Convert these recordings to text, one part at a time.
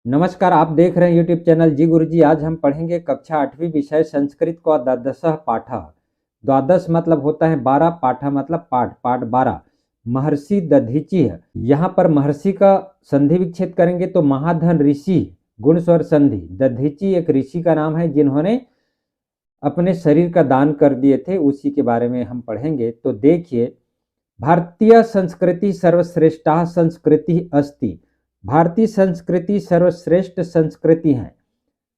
नमस्कार, आप देख रहे हैं यूट्यूब चैनल जी गुरुजी। आज हम पढ़ेंगे कक्षा 8वीं विषय संस्कृत को द्वादशः पाठ। द्वादश मतलब होता है 12, पाठ मतलब पाठ 12। महर्षि दधीचि है। यहाँ पर महर्षि का संधि विच्छेद करेंगे तो महाधन ऋषि, गुण स्वर संधि। दधीचि एक ऋषि का नाम है जिन्होंने अपने शरीर का दान कर दिए थे, उसी के बारे में हम पढ़ेंगे। तो देखिए, भारतीय संस्कृति सर्वश्रेष्ठा संस्कृति अस्ति। भारतीय संस्कृति सर्वश्रेष्ठ संस्कृति है।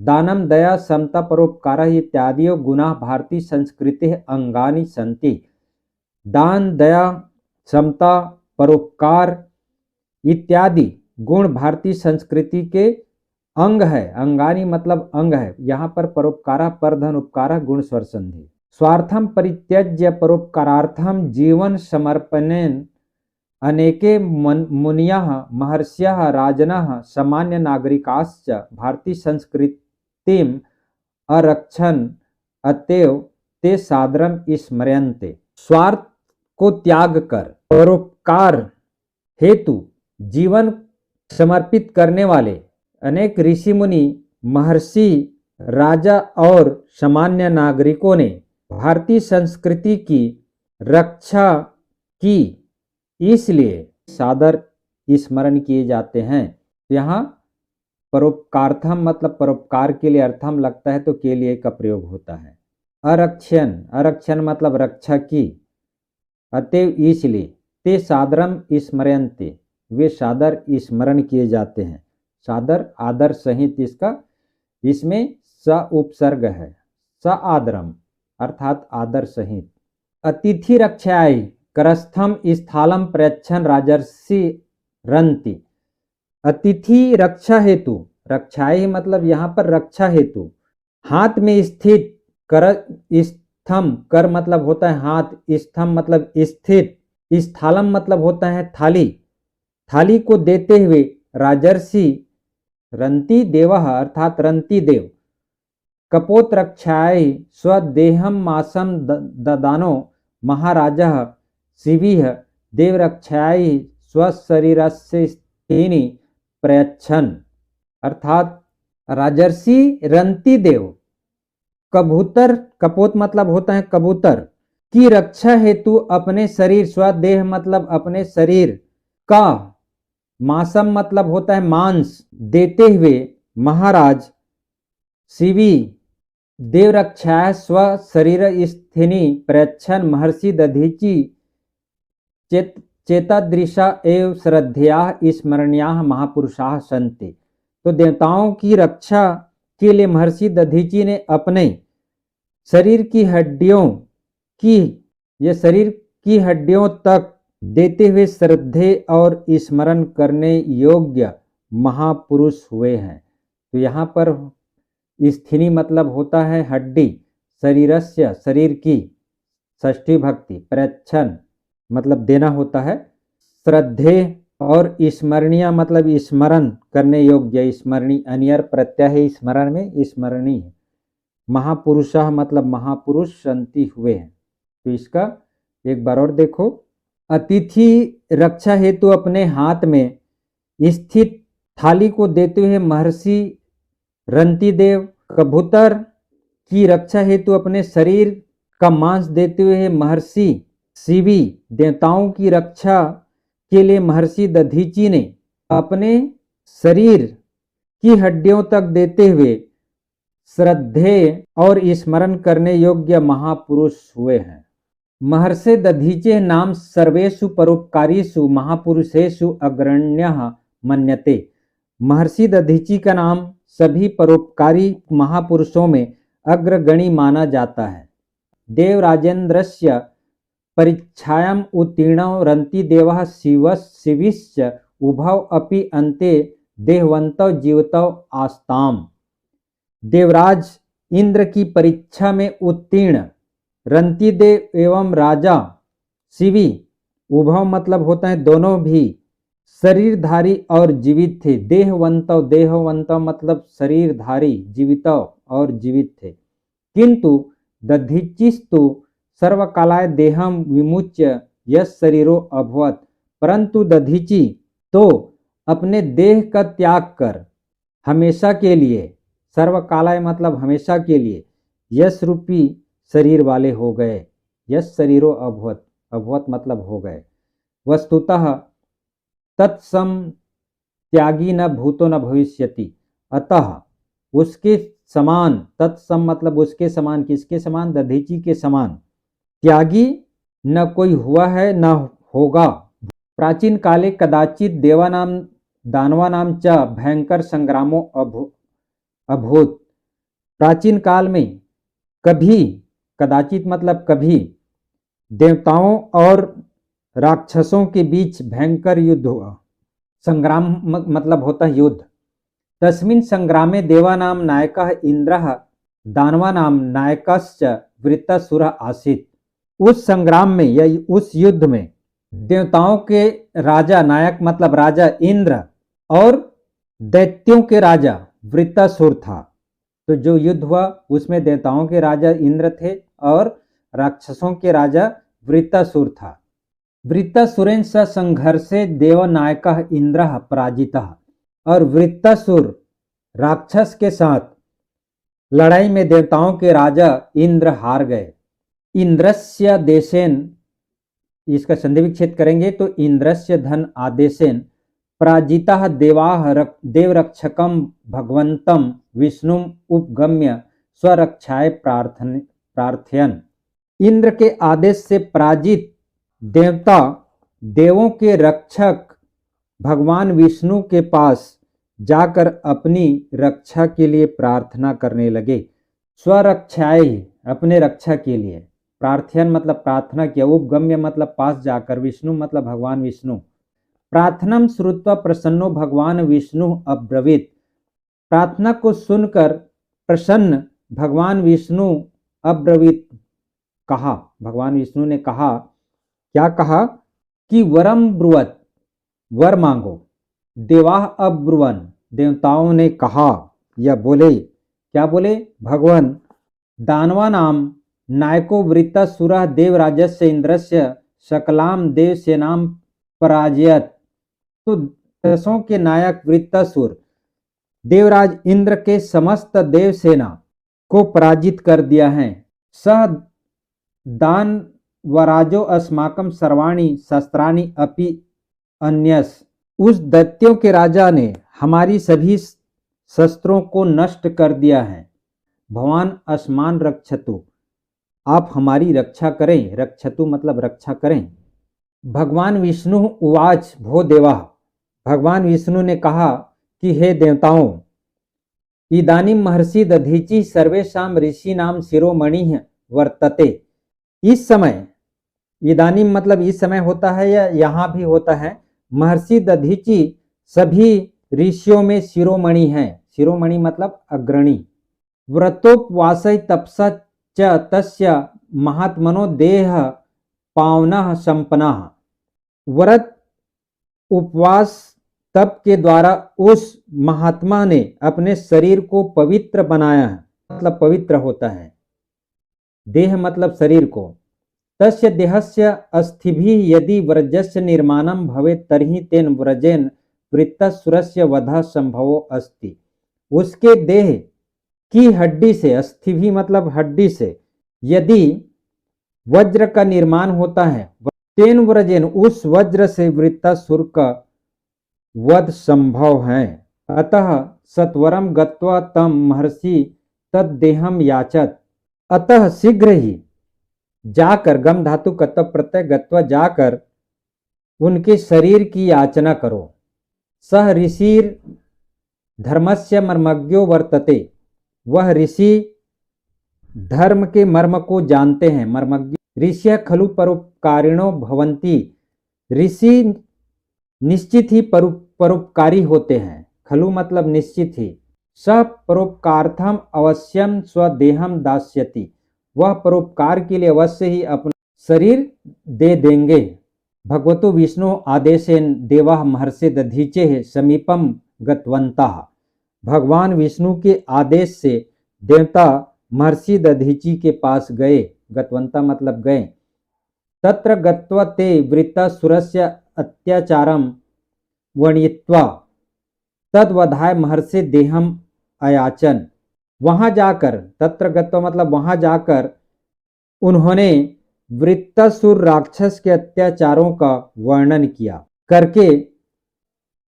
दानम दया समता परोपकार इत्यादि गुणा भारतीय संस्कृति अंगानि सन्ति। दान दया समता परोपकार इत्यादि गुण भारतीय संस्कृति के अंग है। अंगानि मतलब अंग है। यहाँ पर परोपकार परधन उपकार गुण स्वर संधि। स्वार्थम परित्यज्य परोपकारार्थम जीवन समर्पणेन अनेके मुनियः महर्षयः राजनः सामान्य नागरिकाश्च भारतीय संस्कृतिम अरक्षन् अतएव ते सादरम स्मर्यन्ते। स्वार्थ को त्याग कर परोपकार हेतु जीवन समर्पित करने वाले अनेक ऋषि मुनि, महर्षि, राजा और सामान्य नागरिकों ने भारतीय संस्कृति की रक्षा की, इसलिए सादर स्मरण किए जाते हैं। यहाँ परोपकार्थम मतलब परोपकार के लिए अर्थम लगता है तो के लिए का प्रयोग होता है। अरक्षण, अरक्षण मतलब रक्षा की। अतएव इसलिए, ते सादरम स्मरयन्ते वे सादर स्मरण किए जाते हैं। सादर आदर सहित, इसमें स उपसर्ग है। स आदरम अर्थात आदर सहित। अतिथि रक्षायै करस्थम स्थालम प्रयच्छन राजर्षि रंति। अतिथि रक्षा हेतु, रक्षायै मतलब यहाँ पर रक्षा हेतु, हाथ में स्थित कर स्थम, कर मतलब होता है हाथ, स्थम मतलब स्थित, स्थालम मतलब होता है थाली, थाली को देते हुए राजर्षि रंति देवः अर्थात रंति देव कपोत रक्षायै स्वदेहम मासम ददानो महाराजः शिविः देवरक्षायै स्वशरीरस्य स्थिनि प्रयच्छन्। अर्थात राजर्षि रंति देव कबूतर, कपोत मतलब होता है कबूतर, की रक्षा हेतु अपने शरीर, स्वदेह मतलब अपने शरीर का, मासम मतलब होता है मांस, देते हुए महाराज शिवी देवरक्षा स्व शरीर स्थिनि प्रयच्छन महर्षि दधीचि चेतादृशा एवं श्रद्धेया स्मरणीया महापुरुषाः सन्ति। तो देवताओं की रक्षा के लिए महर्षि दधीचि ने अपने शरीर की हड्डियों की, ये शरीर की हड्डियों तक देते हुए श्रद्धेय और स्मरण करने योग्य महापुरुष हुए हैं। तो यहाँ पर स्थिनि मतलब होता है हड्डी, शरीरस्य शरीर की, षष्ठी भक्ति, प्रयच्छन मतलब देना होता है, श्रद्धेय और स्मरणीय मतलब स्मरण करने योग्य, स्मरणीय अनियर प्रत्यय है स्मरण में, स्मरणीय। महापुरुषः मतलब महापुरुष संति हुए हैं। तो इसका एक बार और देखो। अतिथि रक्षा हेतु अपने हाथ में स्थित थाली को देते हुए महर्षि रंतिदेव कबूतर की रक्षा हेतु अपने शरीर का मांस देते हुए महर्षि शिवी देवताओं की रक्षा के लिए महर्षि दधीचि ने अपने शरीर की हड्डियों तक देते हुए श्रद्धेय और स्मरण करने योग्य महापुरुष हुए हैं। महर्षि दधीचि नाम सर्वेषु परोपकारीषु महापुरुषेषु अग्रण्यः मन्यते। महर्षि दधीचि का नाम सभी परोपकारी महापुरुषों में अग्रगणी माना जाता है। देवराजेन्द्रस्य परीक्षायां उत्तीर्णो रंतिदेवः शिविश्च उभौ अपि अन्ते देहवन्तौ जीवितौ आस्ताम। देवराज इंद्र की परीक्षा में उत्तीर्ण रंतिदेव एवं राजा शिवी, उभव मतलब होता है दोनों भी, शरीरधारी और जीवित थे। देहवंतौ, देहवंतौ मतलब शरीरधारी, जीवितौ और जीवित थे। किंतु दधीचिस्तु सर्वकालाय देहम विमुच्य यश शरीरो अभवत। परंतु दधीचि तो अपने देह का त्याग कर हमेशा के लिए, सर्वकालाय मतलब हमेशा के लिए, यश रूपी शरीर वाले हो गए। यश शरीरो अभवत, अभवत मतलब हो गए। वस्तुतः तत्सम त्यागी न भूतो न भविष्यति, अतः उसके समान, तत्सम मतलब उसके समान, किसके समान? दधीची के समान। त्यागी न कोई हुआ है न होगा। प्राचीन काले कदाचित देवानाम दानवानाम च भयंकर संग्रामो अभूत। प्राचीन काल में कभी, कदाचित मतलब कभी, देवताओं और राक्षसों के बीच भयंकर युद्ध हुआ। संग्राम मतलब होता है युद्ध। तस्मिन् संग्रामे देवानां नायकः इंद्रः दानवानां नायकश्च वृत्तासुरः आसीत्। उस संग्राम में या उस युद्ध में देवताओं के राजा, नायक मतलब राजा इंद्र, और दैत्यों के राजा वृत्तासुर था। तो जो युद्ध हुआ उसमें देवताओं के राजा इंद्र थे और राक्षसों के राजा वृत्तासुर था। वृत्तासुरेण सह संघर्षे देवनायकः इंद्रः पराजितः। और वृत्तासुर राक्षस के साथ लड़ाई में देवताओं के राजा इंद्र हार गए। इंद्रस्य देशेन, इसका संधि विच्छेद करेंगे तो इंद्रस्य धन आदेशेन पराजितः देवाः देवरक्षकं भगवन्तं विष्णुम उपगम्य स्वरक्षाय प्रार्थयन्। इंद्र के आदेश से पराजित देवता देवों के रक्षक भगवान विष्णु के पास जाकर अपनी रक्षा के लिए प्रार्थना करने लगे। स्वरक्षाय अपने रक्षा के लिए, प्रार्थयन मतलब प्रार्थना किया, उपगम्य मतलब पास जाकर, विष्णु मतलब भगवान विष्णु। प्रार्थनम श्रुत्वा प्रसन्नो भगवान विष्णु अब्रवीत। प्रार्थना को सुनकर प्रसन्न भगवान विष्णु अब्रवीत कहा, भगवान विष्णु ने कहा, क्या कहा? कि वरम ब्रुवत, वर मांगो। देवाः अब्रुवन, देवताओं ने कहा या बोले, क्या बोले? भगवान दानवानाम नायको वृत्तासुरः देवराजस्य इंद्रस्य सकलाम देवसेनाम पराजयत। तो दसों के नायक वृत्तासुर देवराज इंद्र के समस्त देवसेना को पराजित कर दिया है। सह दान वराजो अस्माकम सर्वाणि शस्त्राणि अपि अन्यस। उस दैत्यों के राजा ने हमारी सभी शस्त्रों को नष्ट कर दिया है। भगवान अस्मान रक्षतु, आप हमारी रक्षा करें। रक्षतु मतलब रक्षा करें। भगवान विष्णु उवाच भो देवा, भगवान विष्णु ने कहा कि हे देवताओं, इदानीं महर्षि दधीचि सर्वेषां ऋषीणां शिरोमणि वर्तते। इस समय, इदानीं मतलब इस समय होता है या यहाँ भी होता है, महर्षि दधीचि सभी ऋषियों में शिरोमणि है। शिरोमणि मतलब अग्रणी। व्रतोपवासै तपसा च तस्य महात्मनो देह पावनः संपन्नः। व्रत उपवास तप के द्वारा उस महात्मा ने अपने शरीर को पवित्र बनाया है, मतलब पवित्र होता है। देह मतलब शरीर को। तस्य देहस्य अस्थिभिः यदि व्रजस्य निर्माणं भवेत् तर्हि तेन व्रजेन वृत्तासुरस्य वधः संभवो अस्ति। उसके देह की हड्डी से, अस्थिभि मतलब हड्डी से, यदि वज्र का निर्माण होता है, तेन व्रजेन उस वज्र से वृत्तासुर का वध संभव है। अतः सत्वरम गत्वा तम महर्षि तद्देहम याचत। अतः शीघ्र ही जाकर, गम धातु कत प्रत्यय गत्वा जाकर उनके शरीर की याचना करो। सह ऋषिर धर्मस्य मर्मज्ञो वर्तते। वह ऋषि धर्म के मर्म को जानते हैं, मर्मज्ञ। ऋषियः खलु परोपकारिणो भवन्ति। ऋषि निश्चित ही परोपकारी होते हैं। खलु मतलब निश्चित ही। सह परोपकार्थम अवश्यम स्वदेहम दास्यति। वह परोपकार के लिए अवश्य ही अपना शरीर दे देंगे। भगवतो विष्णु आदेशेन देवाः महर्षि दधीचेः समीपम गतवन्तः। भगवान विष्णु के आदेश से देवता महर्षि दधीची के पास गए। गतवंता मतलब गए। तत्र गत्वा ते वृत्तासुरस्य अत्याचारम वर्णयित्वा। तद्वधाय महर्षि देहम अयाचन। वहां जाकर, तत्र गत्वा मतलब वहां जाकर उन्होंने वृत्तासुर राक्षस के अत्याचारों का वर्णन किया करके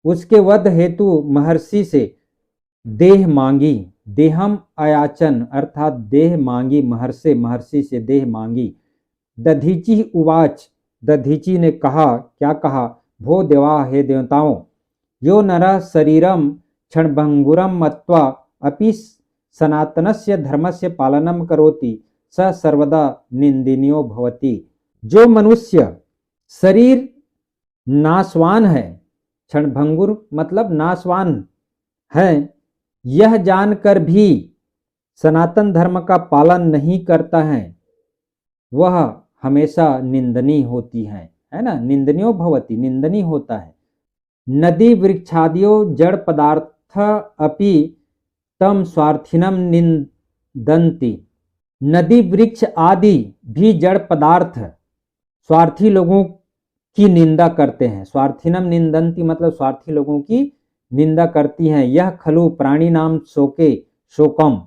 उसके वध हेतु महर्षि से देह मांगी। देहम अयाचन अर्थात देह मांगी, महर्षि से देह मांगी। दधीचि उवाच, दधीचि ने कहा, क्या कहा, भो देवा, हे देवताओं, यो नरः शरीरम क्षणभंगुरम मत्वा अपि सनातनस्य धर्मस्य पालनम करोति स सर्वदा निंदनीयो भवति। जो मनुष्य शरीर नाशवान है, क्षणभंगुर मतलब नाशवान है, यह जानकर भी सनातन धर्म का पालन नहीं करता है, वह हमेशा निंदनीय होती है ना, निंदनीयो भवति, निंदनीय होता है। नदी वृक्षादियो जड़ पदार्थ अपि तम स्वार्थिनम निंदन्ति। नदी वृक्ष आदि भी जड़ पदार्थ स्वार्थी लोगों की निंदा करते हैं। स्वार्थिनम निंदन्ति मतलब स्वार्थी लोगों की निंदा करती हैं। यह खलु प्राणी नाम शोके शोकम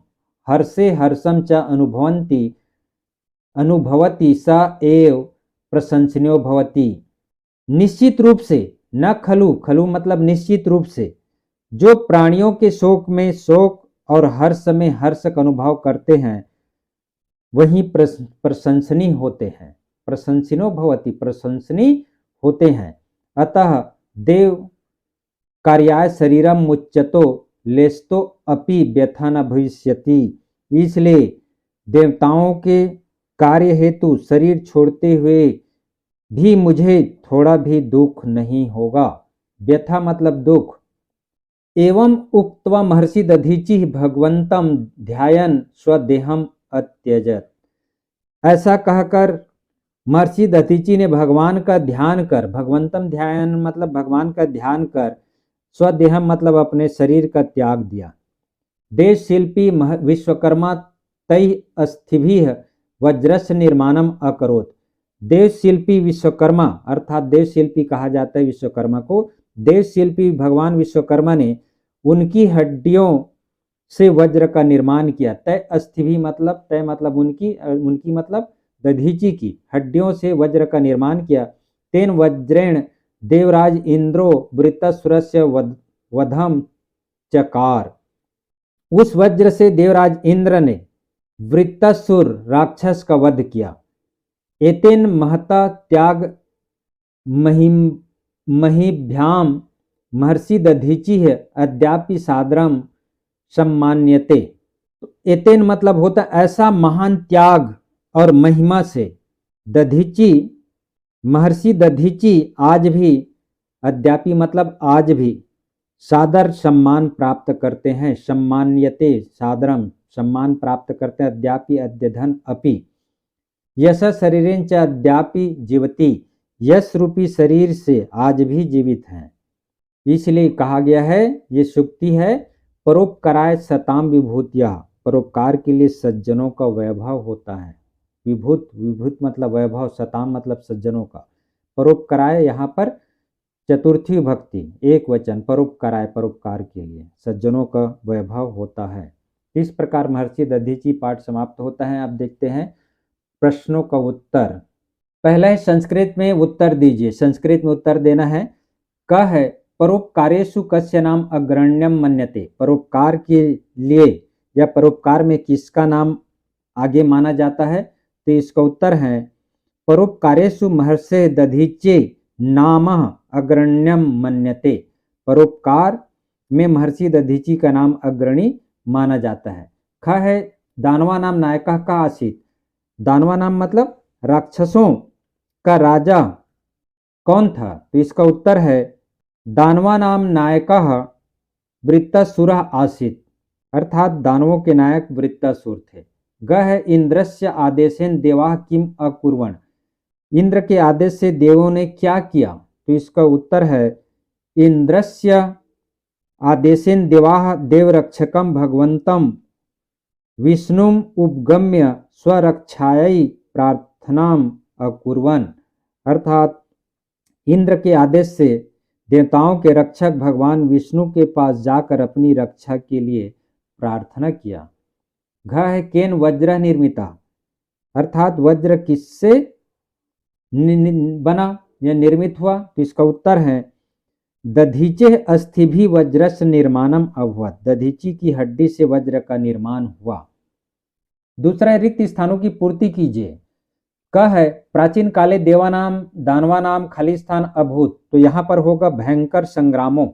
हर्षे हर्षम च अनुभवति स एव प्रशंसनीयो भवति। निश्चित रूप से, न खलु, खलु मतलब निश्चित रूप से, जो प्राणियों के शोक में शोक और हर्ष में हर्ष का अनुभव करते हैं वही प्रशंसनीय होते हैं। प्रशंसनीयो भवति, प्रशंसनीय होते हैं। अतः देव कार्याय शरीरम मुच्यतो लेस्तो अपि व्यथा न भविष्यति। इसलिए देवताओं के कार्य हेतु शरीर छोड़ते हुए भी मुझे थोड़ा भी दुख नहीं होगा। व्यथा मतलब दुख। एवं उक्त्वा महर्षि दधीचि भगवंतम ध्यायन स्वदेहम अत्यजत। ऐसा कहकर महर्षि दधीचि ने भगवान का ध्यान कर, भगवंतम ध्यान मतलब भगवान का ध्यान कर, स्वदेहम मतलब अपने शरीर का त्याग दिया। देश शिल्पी विश्वकर्मा तै अस्थिभिः वज्रस्य निर्माणम अकरोत्। देव शिल्पी विश्वकर्मा अर्थात देव शिल्पी कहा जाता है विश्वकर्मा को। देव शिल्पी भगवान विश्वकर्मा ने उनकी हड्डियों से वज्र का निर्माण किया। तय अस्थिभि मतलब, तय मतलब उनकी मतलब दधीचि की हड्डियों से वज्र का निर्माण किया। तेन वज्रेण देवराज इंद्रो वृत्तासुरस्य वधम चकार। उस वज्र से देवराज इंद्र ने वृत्तासुर राक्षस का वध किया। एतेन महता त्याग महिभ्याम महर्षि दधीचि अद्यापि सादरम सम्मान्यते। एतेन मतलब होता ऐसा महान त्याग और महिमा से दधीचि, महर्षि दधीचि आज भी, अद्यापि मतलब आज भी, सादर सम्मान प्राप्त करते हैं। सम्मान्यते सादरम सम्मान प्राप्त करते हैं। अद्यापि अद्यधन अपि यश शरीरेण च अद्यापि जीवति। यश रूपी शरीर से आज भी जीवित हैं। इसलिए कहा गया है, ये सुक्ति है, परोपकाराय सताम विभूतिया। परोपकार के लिए सज्जनों का वैभव होता है। विभूत, विभूत मतलब वैभव, सताम मतलब सज्जनों का। परोपकाराय यहाँ पर चतुर्थी भक्ति, एक वचन, परोपकाराय परोपकार के लिए सज्जनों का वैभव होता है। इस प्रकार महर्षि दधीचि पाठ समाप्त होता है। अब देखते हैं प्रश्नों का उत्तर। पहला है संस्कृत में उत्तर दीजिए। संस्कृत में उत्तर देना है। क है परोपकारेषु कस्य नाम अग्रण्यम मन्यते। परोपकार के लिए या परोपकार में किसका नाम आगे माना जाता है? तो इसका उत्तर है परोपकारेषु महर्षि दधीचि नाम अग्रण्यम मन्यते। परोपकार में महर्षि दधीचि का नाम अग्रणी माना जाता है। ख है दानवा नाम नायका का आसीत। दानवा नाम मतलब राक्षसों का राजा कौन था? तो इसका उत्तर है दानवा नाम नायका वृत्तासुर आसीत, अर्थात दानवों के नायक वृत्तासुर थे। ग है इंद्रस्य आदेशेन देवाः किम अकुर्वन्। इंद्र के आदेश से देवों ने क्या किया? तो इसका उत्तर है इंद्रस्य आदेशेन देवाः देवरक्षकम भगवंतम विष्णुम उपगम्य स्वरक्षायै प्रार्थनाम अकुर्वन्। अर्थात इंद्र के आदेश से देवताओं के रक्षक भगवान विष्णु के पास जाकर अपनी रक्षा के लिए प्रार्थना किया। घ है केन वज्र निर्मिता, अर्थात वज्र किससे बना या निर्मित हुआ, तो इसका उत्तर है दधीचे अस्थिभि वज्रस्य निर्माणम अभवत, दधीची की हड्डी से वज्र का निर्माण हुआ। दूसरा है रिक्त स्थानों की पूर्ति कीजिए। क है प्राचीन काले देवानाम दानवानाम खाली स्थान अभूत, तो यहाँ पर होगा भयंकर संग्रामों,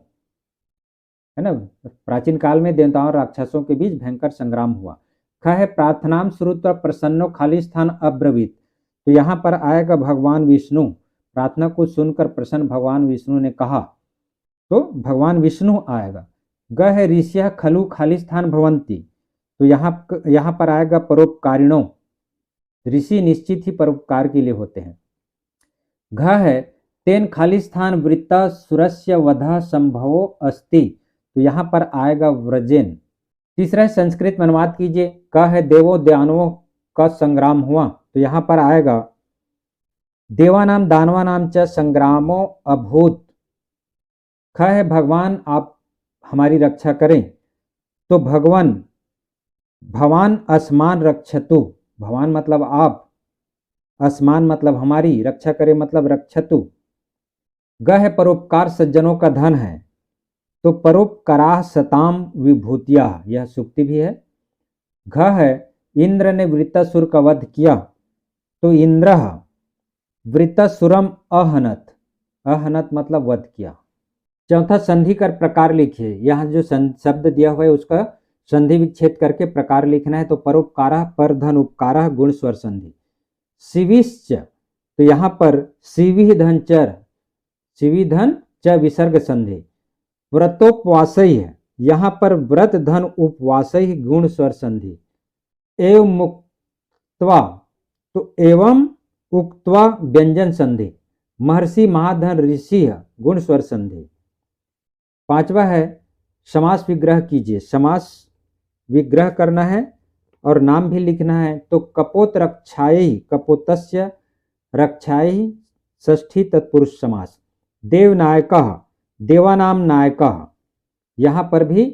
है ना, प्राचीन काल में देवताओं और राक्षसों के बीच भयंकर संग्राम हुआ। ख है प्रार्थनाम श्रुत्वा प्रसन्नो खाली स्थान अब्रवीत, तो यहाँ पर आएगा भगवान विष्णु, प्रार्थना को सुनकर प्रसन्न भगवान विष्णु ने कहा, तो भगवान विष्णु आएगा। ग है ऋषियः खलु खाली स्थान भवंती, तो यहाँ पर आएगा परोपकारिणों, ऋषि निश्चित ही परोपकार के लिए होते हैं। घ है तेन खाली स्थान वृत्ता सुरस्य वधा संभवो अस्ति, तो यहाँ पर आएगा व्रजेन। तीसरा है संस्कृत में अनुवाद कीजिए। क है देवो दानवों का संग्राम हुआ, तो यहाँ पर आएगा देवानाम दानवानाम च संग्रामो अभूत। ख है भगवान आप हमारी रक्षा करें, तो भगवान असमान रक्षतु, भगवान मतलब आप, असमान मतलब हमारी, रक्षा करे मतलब रक्षतु। ग है परोपकार सज्जनों का धन है, तो परोपकाराः सताम विभूतिया, यह सूक्ति भी है। घ है इंद्र ने वृत्तासुर का वध किया, तो इंद्र वृत्तासुरम अहनत, अहनत मतलब वध किया। चौथा संधि कर प्रकार लिखिए। यहाँ जो शब्द दिया हुआ है उसका संधि विच्छेद करके प्रकार लिखना है, तो परोपकारः पर धन उपकारः गुण स्वर संधि। शिविश्च, तो यहाँ पर शिवि धन चर, शिवि धन च विसर्ग संधि। व्रतोपवासई है, यहाँ पर व्रत धन उपवासई गुण स्वर संधि। एवं मुक्त्वा, तो एवं उक्त्वा व्यंजन संधि। महर्षि महाधन ऋषि गुण स्वर संधि। पांचवा है समास विग्रह कीजिए। समास विग्रह करना है और नाम भी लिखना है, तो कपोत रक्षायै कपोतस्य रक्षायै षष्ठी तत्पुरुष समास। देवनायकः देवानाम नायकः, यहाँ पर भी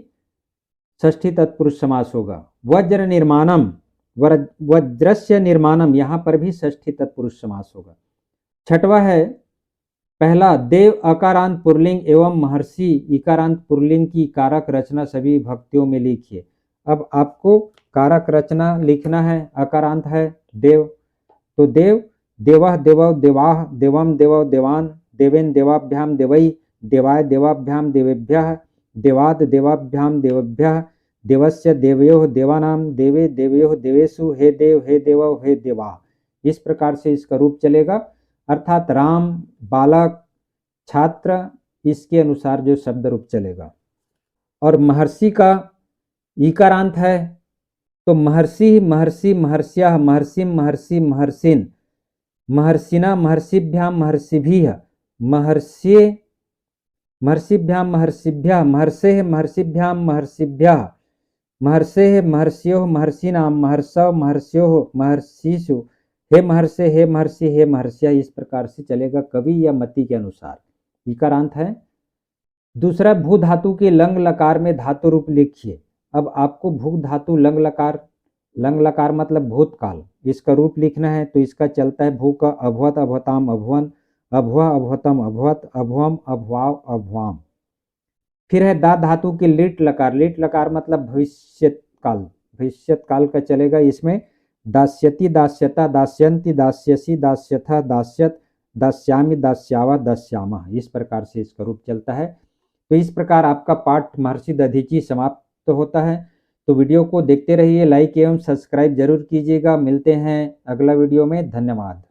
षष्ठी तत्पुरुष समास होगा। वज्र निर्माणम वज्रस्य निर्माणम, यहाँ पर भी षष्ठी तत्पुरुष समास होगा। छठवा है पहला देव अकारांत पुरलिंग एवं महर्षि इकारांत पुरलिंग की कारक रचना सभी भक्तियों में लिखिए। अब आपको कारक रचना लिखना है। अकारांत है देव, तो देव देवः देवौ देवाः देवम देवौ देवान देवेन देवाभ्याम देवै देवाय देवाभ्याम देवेभ्यः देवाद देवाभ्याम देवेभ्यः देवस्य देवयोः देवानाम देवे देवयोः देवेषु हे देवौ हे देवा। इस प्रकार से इसका रूप चलेगा, अर्थात राम, बालक, छात्र, इसके अनुसार जो शब्द रूप चलेगा। और महर्षि का ईकारांत है, तो महर्षि महर्षि महर्ष्यः महर्षिम महर्षि महर्षिन महर्षिना महर्षिभ्याम महर्षिभिः महर्षि महर्षिभ्याम महर्षिभ्यः महर्षेः महर्षिभ्याम महर्षिभ्यः महर्षेः महर्षियोः महर्षिणाम महर्षौ महर्षियोः महर्षिषु हे महर्षे हे महर्षि हे महर्षिया। इस प्रकार से चलेगा कवि या मति के अनुसार। इकारांत है। दूसरा भू धातु के लंग लकार में धातु रूप लिखिए। अब आपको भू धातु लंग लकार मतलब भूतकाल, इसका रूप लिखना है, तो इसका चलता है भू का अभवत अभवताम अभवन अभवा अभवतम अभवत अभवम अभवाव अभवाम। फिर है दा धातु के लिट लकार मतलब भविष्यत काल का चलेगा। इसमें दास्यति दास्यता दास्यन्ति दास्यसि दास्यथा दास्यत दास्यामि दास्यावा दास्यामा, इस प्रकार से इसका रूप चलता है। तो इस प्रकार आपका पाठ महर्षि दधीची समाप्त होता है। तो वीडियो को देखते रहिए, लाइक एवं सब्सक्राइब जरूर कीजिएगा। मिलते हैं अगला वीडियो में। धन्यवाद।